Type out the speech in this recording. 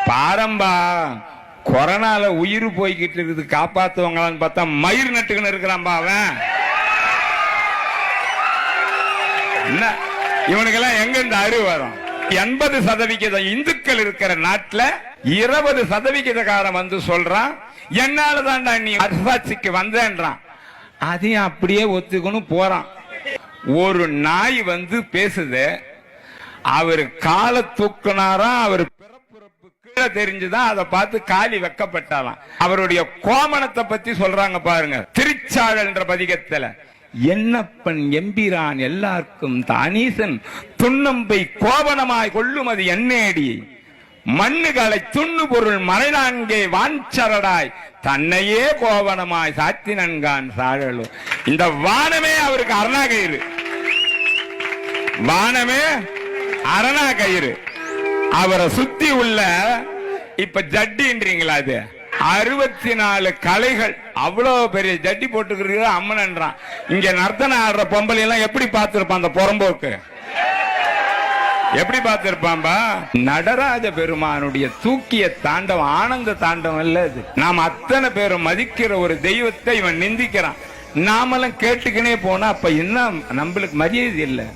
பாரம்பா கொரோனால உயிர் போய்கிட்டு இருக்குது, காப்பாத்துவாங்களான்னு பார்த்தா மயிர் நட்டுக்குன்னு இருக்கிறான்பா அவன். என்ன இவனுக்கெல்லாம் எங்க இந்த அறிவு வரும்? 80% இந்துக்கள் இருக்கிற நாட்டுல 20% வந்து சொல்றான் என்னாலதான்டா நீ அரசாட்சிக்கு வந்தேன்றான். அதையும் அப்படியே ஒத்துக்கணும் போறான். ஒரு நாய் வந்து பேசுது, அவர் காலை தூக்குனாரா, அவர் பிறப்புறப்பு கீழே தெரிஞ்சுதான் அதை பார்த்து காலி வெக்கப்பட்டாலாம். அவருடைய கோமணத்தை பத்தி சொல்றாங்க பாருங்க, திருச்சாழல் என்ற பதிகத்துல. என்னப்பன் எம்பிரான் எல்லாருக்கும் தானீசன் துண்ணம்பை கோபனமாய் கொள்ளுமது என்னேடி மண்ணுகளை துண்ணு பொருள் மறைநான்கே வாஞ்சரடாய் தன்னையே கோபனமாய் சாத்தி நன்கான் சாழலும். இந்த வானமே அவருக்கு அரணா கயிறு, வானமே அரணா கயிறு. அவரை சுத்தி உள்ள இப்ப ஜட்டின்றீங்களா, அது 64 கலைகள், அவ்வளவு பெரிய ஜட்டி போட்டுக்கிறீங்க அம்மன்ன்றான். இங்க நர்த்தன ஆடுற பொம்பளை எல்லாம் எப்படி பார்த்திருப்பான் அந்த புறம்போக்கு, எப்படி பார்த்திருப்பான்பா? நடராஜ பெருமானுடைய தூக்கிய தாண்டவம், ஆனந்த தாண்டவம் இல்ல இது. நாம் அத்தனை பேரும் மதிக்கிற ஒரு தெய்வத்தை இவன் நிந்திக்கிறான். நாமெல்லாம் கேட்டுக்கினே போனா அப்ப என்ன நம்மளுக்கு மரியாதை இல்லை.